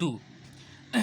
2।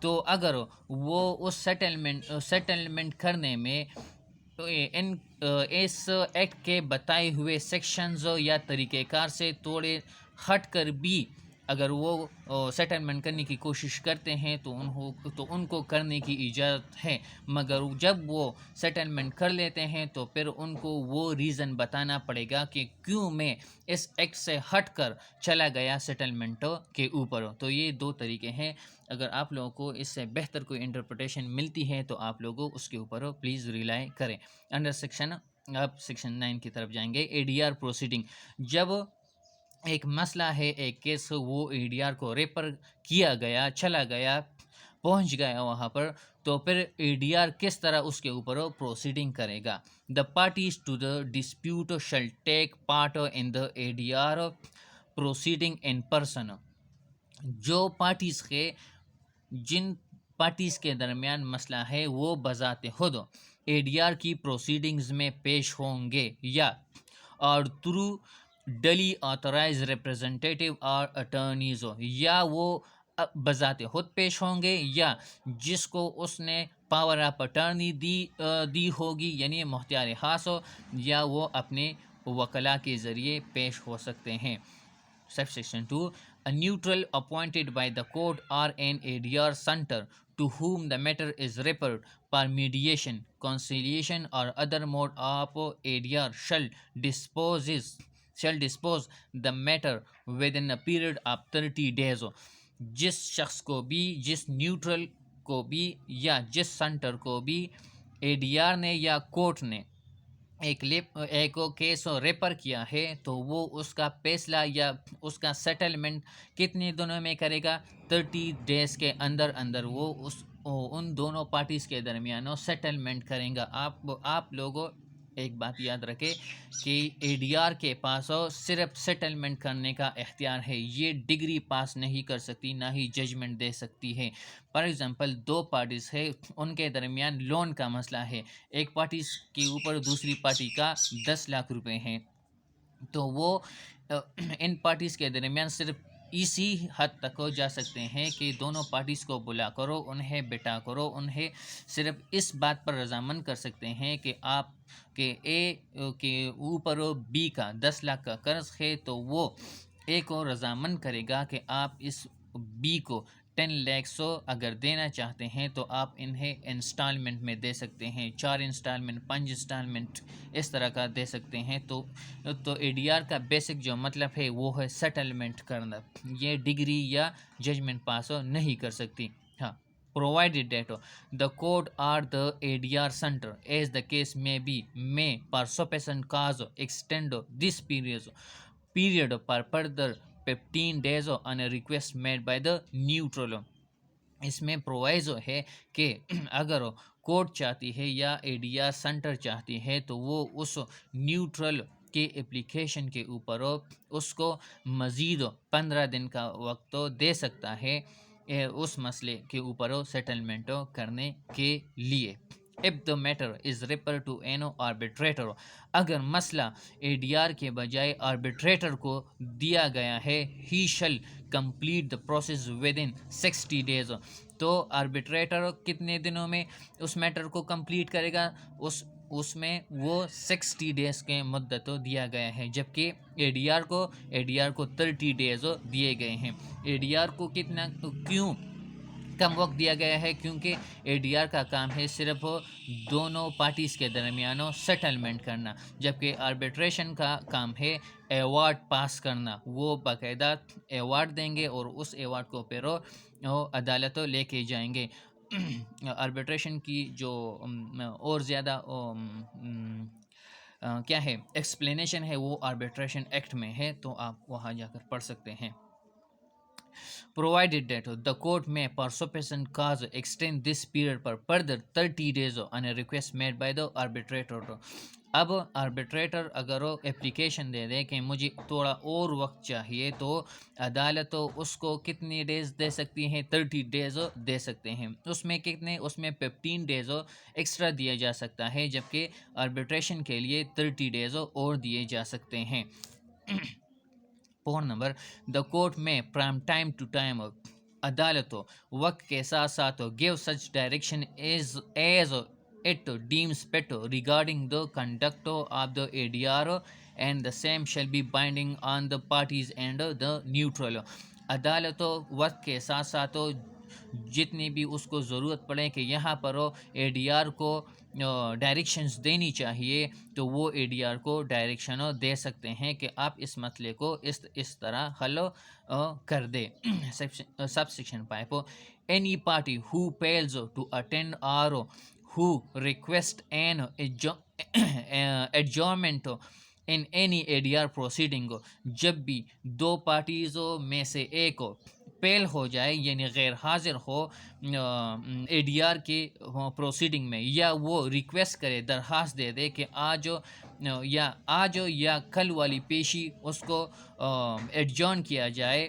تو اگر وہ اس سیٹلمنٹ کرنے میں ان اس ایکٹ کے بتائے ہوئے سیکشنز یا طریقہ کار سے تھوڑے ہٹ کر بھی اگر وہ سیٹلمنٹ کرنے کی کوشش کرتے ہیں تو ان کو کرنے کی اجازت ہے، مگر جب وہ سیٹلمنٹ کر لیتے ہیں تو پھر ان کو وہ ریزن بتانا پڑے گا کہ کیوں میں اس ایکٹ سے ہٹ کر چلا گیا سیٹلمنٹ کے اوپر۔ تو یہ دو طریقے ہیں، اگر آپ لوگوں کو اس سے بہتر کوئی انٹرپریٹیشن ملتی ہے تو آپ لوگوں اس کے اوپر پلیز ریلائی کریں۔ انڈر سیکشن آپ سیکشن 9 کی طرف جائیں گے، اے ڈی آر پروسیڈنگ۔ جب ایک مسئلہ ہے، ایک کیس، وہ اے ڈی آر کو ریفر کیا گیا، چلا گیا، پہنچ گیا وہاں پر، تو پھر اے ڈی آر کس طرح اس کے اوپر پروسیڈنگ کرے گا۔ The parties to the dispute shall take part in the A D R proceeding in person. جو پارٹیز کے جن پارٹیز کے درمیان مسئلہ ہے وہ بذات خود اے ڈی آر کی پروسیڈنگز میں پیش ہوں گے، یا اور تھرو ڈلی آتھورائز ریپرزنٹیٹیو اور اٹرنیز، یا وہ بذات خود پیش ہوں گے، یا جس کو اس نے پاور آف اٹرنی دی ہوگی یعنی مختار خاص ہو، یا وہ اپنے وکلاء کے ذریعے پیش ہو سکتے ہیں۔ Subsection 2. A neutral appointed by the court or an ADR center to whom the matter is referred for mediation, conciliation or other mode of ADR shall dispose the matter within a period of 30 days۔ جس شخص کو بھی، جس neutral کو بھی یا جس centre کو بھی اے ڈی آر نے یا کورٹ نے ایک کیس ریفر کیا ہے تو وہ اس کا فیصلہ یا اس کا سیٹلمنٹ کتنے دنوں میں کرے گا؟ 30 ڈیز کے اندر وہ ان دونوں پارٹیز کے درمیان سیٹلمنٹ کریں گا۔ آپ لوگوں ایک بات یاد رکھیں کہ اے ڈی آر کے پاس صرف سیٹلمنٹ کرنے کا اختیار ہے، یہ ڈگری پاس نہیں کر سکتی، نہ ہی ججمنٹ دے سکتی ہے۔ فار ایگزامپل، دو پارٹیز ہے، ان کے درمیان لون کا مسئلہ ہے، ایک پارٹی کے اوپر دوسری پارٹی کا 10 لاکھ روپے ہیں، تو وہ ان پارٹیز کے درمیان صرف اسی حد تک جا سکتے ہیں کہ دونوں پارٹیز کو بلا کرو، انہیں بٹا کرو، انہیں صرف اس بات پر رضامند کر سکتے ہیں کہ آپ کے اے کے اوپر بی کا 10 لاکھ کا قرض ہے، تو وہ اے کو رضامند کرے گا کہ آپ اس بی کو 10 لیکس اگر دینا چاہتے ہیں تو آپ انہیں انسٹالمنٹ میں دے سکتے ہیں، 4 انسٹالمنٹ، 5 انسٹالمنٹ اس طرح کا دے سکتے ہیں۔ تو اے ڈی آر کا بیسک جو مطلب ہے وہ ہے سیٹلمنٹ کرنا، یہ ڈگری یا ججمنٹ پاس نہیں کر سکتی۔ ہاں، provided that the court or the ADR center, as the case may be, may for sufficient cause extend this period for further 15 days on a request made by the neutral۔ اس میں پرووائزو ہے کہ اگر court چاہتی ہے یا اے D are centre چاہتی ہے تو وہ اس نیوٹرل کے اپلیکیشن کے اوپر اس کو مزید 15 دن کا وقت دے سکتا ہے اس مسئلے کے اوپر سیٹلمنٹ کرنے کے لیے۔ If the matter is referred to an arbitrator، اگر مسئلہ اے ڈی آر کے بجائے آربیٹریٹر کو دیا گیا ہے، he shall complete the process within 60 days، تو آربیٹریٹر کتنے دنوں میں اس میٹر کو کمپلیٹ کرے گا؟ اس میں وہ 60 ڈیز کے مدت دیا گیا ہے، جبکہ اے ڈی آر کو 30 ڈیز دیے گئے ہیں۔ اے ڈی آر کو کیوں کم وقت دیا گیا ہے؟ کیونکہ اے ڈی آر کا کام ہے صرف دونوں پارٹیز کے درمیان سیٹلمنٹ کرنا، جبکہ آربیٹریشن کا کام ہے ایوارڈ پاس کرنا۔ وہ باقاعدہ ایوارڈ دیں گے اور اس ایوارڈ کو پھر عدالت لے کے جائیں گے۔ آربیٹریشن کی جو اور زیادہ کیا ہے ایکسپلینیشن ہے وہ آربیٹریشن ایکٹ میں ہے، تو آپ وہاں جا کر پڑھ سکتے ہیں۔ Provided that the court may for sufficient cause extend this period for further 30 days on a request made by the arbitrator۔ اب آربیٹریٹر اگر اپلیکیشن دے دے کہ مجھے تھوڑا اور وقت چاہیے تو عدالت اس کو کتنی ڈیز دے سکتی ہیں؟ 30 ڈیز دے سکتے ہیں۔ اس میں 15 ڈیز ایکسٹرا دیا جا سکتا ہے، جبکہ آربیٹریشن کے لیے 30 ڈیز اور دیے جا سکتے ہیں۔ Point number, the court may from time to time عدالت وقت کے ساتھ ساتھ give such direction as it deems fit regarding the conduct of the ADR and the same shall be binding on the parties and the neutral. عدالت وقت کے ساتھ ساتھ جتنی بھی اس کو ضرورت پڑے کہ یہاں پر اے ڈی آر کو ڈائریکشنز دینی چاہیے تو وہ اے ڈی آر کو ڈائریکشن دے سکتے ہیں کہ آپ اس مسئلے کو اس طرح حل کر دے. Sub section 5 any party who fails to attend or who request an adjournment in any ADR proceeding. جب بھی دو پارٹیزوں میں سے ایک فیل ہو جائے یعنی غیر حاضر ہو اے ڈی آر کے پروسیڈنگ میں، یا وہ ریکویسٹ کرے، درخواست دے دے کہ آج یا کل والی پیشی اس کو ایڈجورن کیا جائے،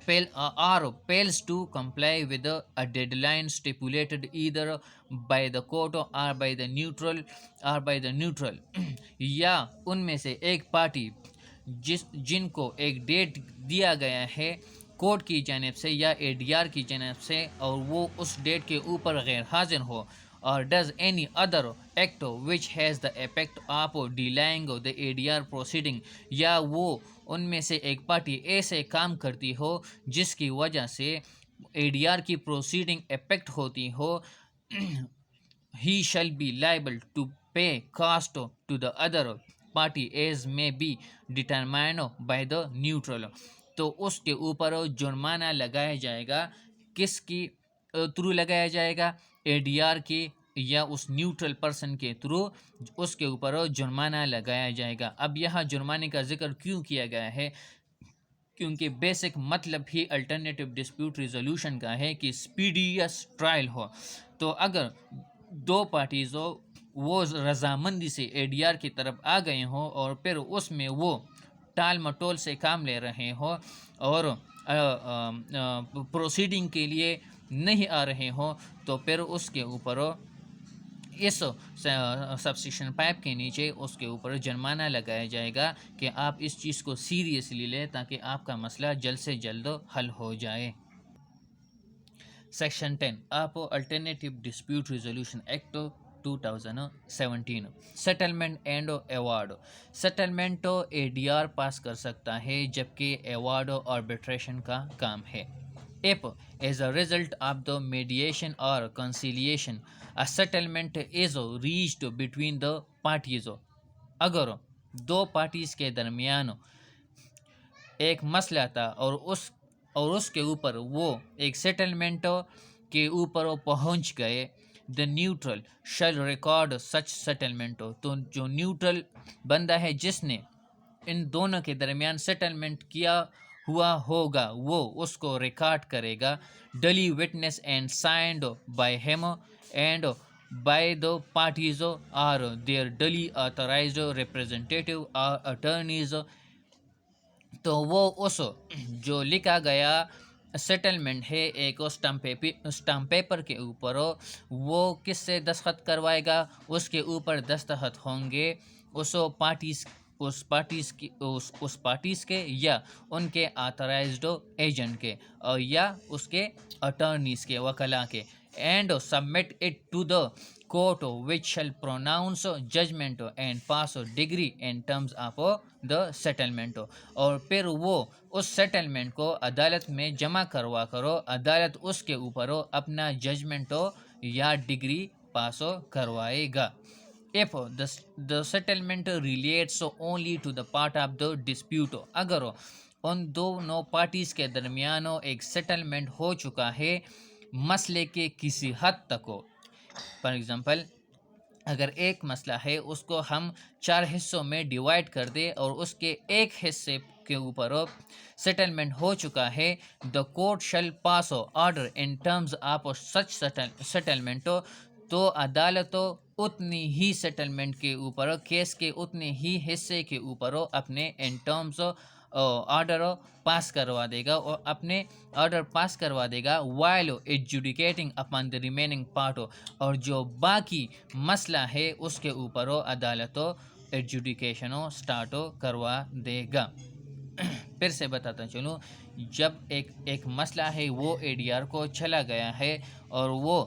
or fails to comply with a deadline stipulated either by the court or by the neutral یا ان میں سے ایک پارٹی جن کو ایک ڈیٹ دیا گیا ہے کورٹ کی جانب سے یا اے ڈی آر کی جانب سے اور وہ اس ڈیٹ کے اوپر غیر حاضر ہو، or does any other act which has the effect of delaying the ADR proceeding، یا وہ ان میں سے ایک پارٹی ایسے کام کرتی ہو جس کی وجہ سے اے ڈی آر کی پروسیڈنگ افیکٹ ہوتی ہو، he shall be liable to pay cost to the other party as may be determined by the neutral. تو اس کے اوپر جرمانہ لگایا جائے گا، کس کی تھرو لگایا جائے گا؟ اے ڈی آر کے یا اس نیوٹرل پرسن کے تھرو اس کے اوپر جرمانہ لگایا جائے گا. اب یہاں جرمانے کا ذکر کیوں کیا گیا ہے؟ کیونکہ بیسک مطلب ہی الٹرنیٹیو ڈسپیوٹ ریزولوشن کا ہے کہ اسپیڈیس ٹرائل ہو. تو اگر دو پارٹیز وہ رضامندی سے اے ڈی آر کی طرف آ گئے ہوں اور پھر اس میں وہ ٹال مٹول سے کام لے رہے ہوں اور پروسیڈنگ کے لیے نہیں آ رہے ہوں، تو پھر اس کے اوپر اس سب سیکشن 5 کے نیچے اس کے اوپر جرمانہ لگایا جائے گا کہ آپ اس چیز کو سیریسلی لیں تاکہ آپ کا مسئلہ جلد سے جلد حل ہو جائے. سیکشن 10 آپ alternative dispute resolution act 2017 settlement and award. Settlement A D R pass کر سکتا ہے جبکہ ایوارڈ آربیٹریشن کا کام ہے. If as a result of the mediation or conciliation a settlement is reached between the parties، اگر دو parties کے درمیان ایک مسئلہ تھا اور اس کے اوپر وہ ایک سیٹلمنٹ کے اوپر پہنچ گئے، the neutral shall record such settlement، تو جو نیوٹرل بندہ ہے جس نے ان دونوں کے درمیان سیٹلمنٹ کیا ہوا ہوگا وہ اس کو ریکارڈ کرے گا. Duly witness and signed by him and by the parties are their duly authorized representative اور اٹرنیز. تو وہ اس جو لکھا گیا سیٹلمنٹ ہے ایک اسٹامپ پیپر کے اوپر، وہ کس سے دستخط کروائے گا؟ اس کے اوپر دستخط ہوں گے اس پارٹیز کے یا ان کے آتھرائزڈ ایجنٹ کے اور یا اس کے اٹرنیز کے، وکلاء کے. And submit it to the court which shall pronounce judgment and pass decree in terms of the settlement. اور پھر وہ اس سیٹلمنٹ کو عدالت میں جمع کروا کرو، عدالت اس کے اوپر اپنا ججمنٹ یا ڈگری پاس کروائے گا. If the settlement relates only to the part of the dispute، اگر ان دونوں پارٹیز کے درمیان ایک سیٹلمنٹ ہو چکا ہے مسئلے کے کسی حد تک ہو. فار ایگزامپل اگر ایک مسئلہ ہے اس کو ہم 4 حصوں میں ڈیوائڈ کر دیں اور اس کے ایک حصے کے اوپر سیٹلمنٹ ہو چکا ہے، the court shall pass order in terms of such settlement، تو عدالت اتنی ہی سیٹلمنٹ کے اوپر کیس کے اتنے ہی حصے کے اوپر اپنے ان ٹرمز آرڈر پاس کروا دے گا اور اپنے آرڈر پاس کروا دے گا while adjudicating upon the remaining part، اور جو باقی مسئلہ ہے اس کے اوپر عدالت ایڈجوڈیکیشن سٹارٹ کروا دے گا. پھر سے بتاتا چلوں، جب ایک مسئلہ ہے وہ اے ڈی آر کو چلا گیا ہے اور وہ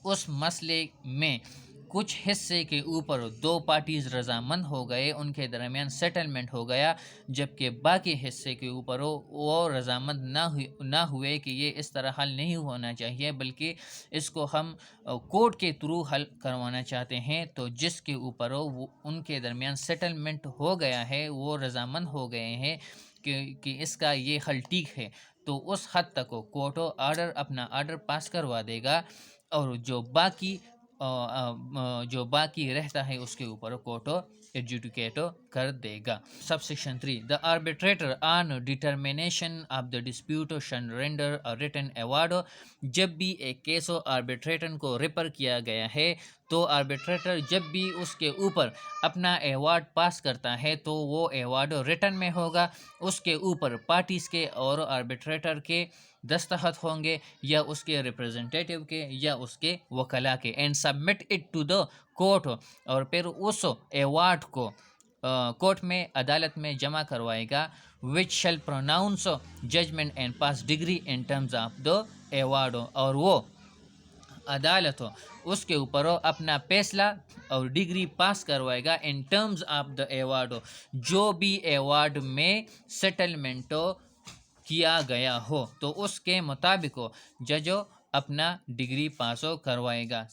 اس مسئلے میں کچھ حصے کے اوپر دو پارٹیز رضامند ہو گئے، ان کے درمیان سیٹلمنٹ ہو گیا، جبکہ باقی حصے کے اوپر وہ رضامند نہ ہوئے کہ یہ اس طرح حل نہیں ہونا چاہیے، بلکہ اس کو ہم کورٹ کے تھرو حل کروانا چاہتے ہیں، تو جس کے اوپر ان کے درمیان سیٹلمنٹ ہو گیا ہے، وہ رضامند ہو گئے ہیں کہ اس کا یہ حل ٹھیک ہے، تو اس حد تک کورٹ اپنا آرڈر پاس کروا دے گا، اور جو باقی رہتا ہے اس کے اوپر کورٹ ایڈجوڈیکیٹ کر دے گا۔ Sub section 3، the arbitrator on determination of the dispute shall render written award. جب بھی ایک کیس آربیٹریٹر کو ریفر کیا گیا ہے تو آربیٹریٹر جب بھی اس کے اوپر اپنا ایوارڈ پاس کرتا ہے تو وہ ایوارڈ ریٹن میں ہوگا، اس کے اوپر پارٹیز کے اور آربیٹریٹر کے دستخط ہوں گے، یا اس کے ریپرزنٹیٹیو کے یا اس کے وکلاء کے، and submit it to the court, اور پھر اس ایوارڈ کو کورٹ میں عدالت میں جمع کروائے گا، which shall pronounce judgment and pass decree in terms of the award, اور وہ عدالت اس کے اوپر اپنا فیصلہ اور ڈگری پاس کروائے گا in terms of the award, جو بھی ایوارڈ میں سیٹلمنٹ کیا گیا ہو تو اس کے مطابق جج اپنا ڈگری پاس کروائے گا۔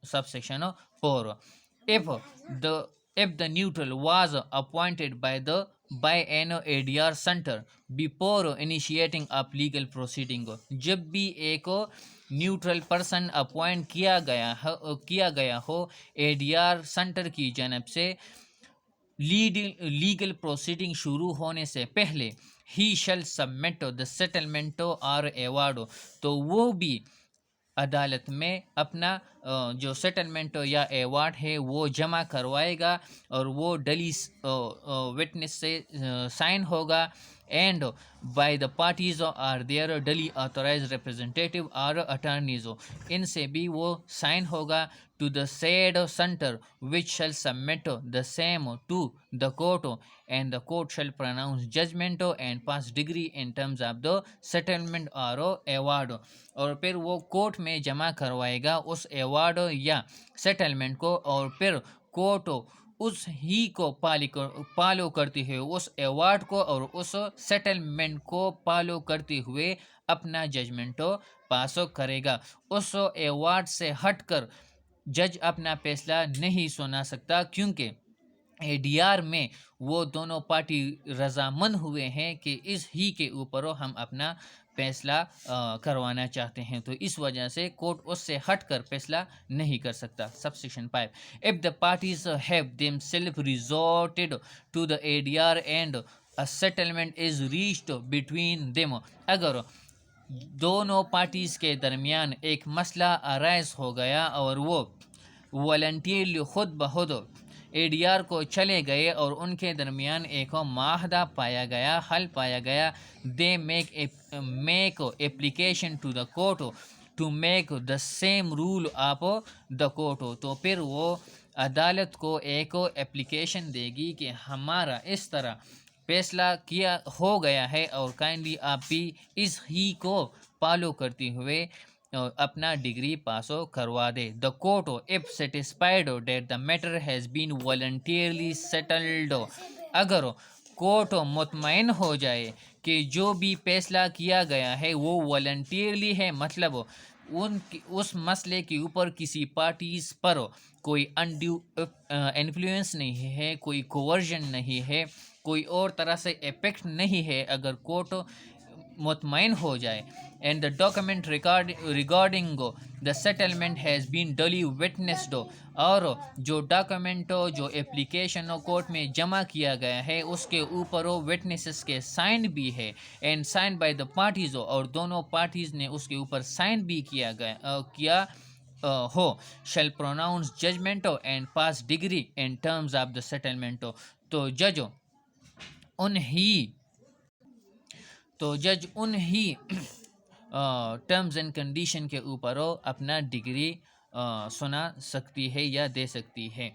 Sub section 4، if the neutral was appointed by an ADR center before initiating of legal proceeding، جب بھی ایک نیوٹرل پرسن اپوائنٹ کیا گیا ہو اے ڈی آر سینٹر کی جانب سے لیگل پروسیڈنگ شروع ہونے سے پہلے، ہی شل submit the settlement or award, تو وہ بھی عدالت میں اپنا جو سیٹلمنٹ یا ایوارڈ ہے وہ جمع کروائے گا، اور وہ ڈلی وٹنس سے سائن ہوگا، and by the parties are their duly authorised representative اور اٹارنیز، ان سے بھی وہ سائن ہوگا، to the said centre which shall submit the same to the court, and the court shall pronounce judgment and pass decree in terms of the settlement or award, اور پھر وہ court میں جمع کروائے گا اس ایوارڈ یا settlement کو، اور پھر کورٹ اس ہی کو پالو کرتے ہوئے اس ایوارڈ کو اور اس سیٹلمنٹ کو پالو کرتے ہوئے اپنا ججمنٹ پاس کرے گا۔ اس ایوارڈ سے ہٹ کر جج اپنا فیصلہ نہیں سنا سکتا، کیونکہ اے ڈی آر میں وہ دونوں پارٹی رضامند ہوئے ہیں کہ اس ہی کے اوپر ہم اپنا فیصلہ کروانا چاہتے ہیں، تو اس وجہ سے کورٹ اس سے ہٹ کر فیصلہ نہیں کر سکتا۔ سب section 5، if the parties have themselves resorted to the ADR and a settlement is reached between them، اگر دونوں پارٹیز کے درمیان ایک مسئلہ ارائز ہو گیا اور وہ والنٹیرلی خود بخود اے ڈی آر کو چلے گئے اور ان کے درمیان ایک معاہدہ پایا گیا، حل پایا گیا، they make application to the court to make the same rule of the court, تو پھر وہ عدالت کو ایک اپلیکیشن دے گی کہ ہمارا اس طرح فیصلہ کیا ہو گیا ہے، اور کائنڈلی آپ بھی اس ہی کو فالو کرتے ہوئے اپنا ڈگری پاس کروا دے۔ The court if satisfied that the matter has been voluntarily settled, اگر کورٹ مطمئن ہو جائے کہ جو بھی فیصلہ کیا گیا ہے وہ والنٹیرلی ہے، مطلب اس مسئلے کے اوپر کسی پارٹیز پر کوئی انڈیو انفلوئنس نہیں ہے، کوئی کوورژن نہیں ہے، کوئی اور طرح سے افیکٹ نہیں ہے، اگر کورٹ مطمئن ہو جائے، and the document regarding the settlement has been duly witnessed, اور جو ڈاکومنٹ جو اپلیکیشن کورٹ میں جمع کیا گیا ہے اس کے اوپر وٹنسز کے سائن بھی ہے، and sign by the parties, اور دونوں پارٹیز نے اس کے اوپر سائن بھی کیا ہو، shall pronounce judgment and pass decree in terms of the settlement, تو جج انہی ٹرمز اینڈ کنڈیشن کے اوپر اپنا ڈگری سنا سکتی ہے یا دے سکتی ہے۔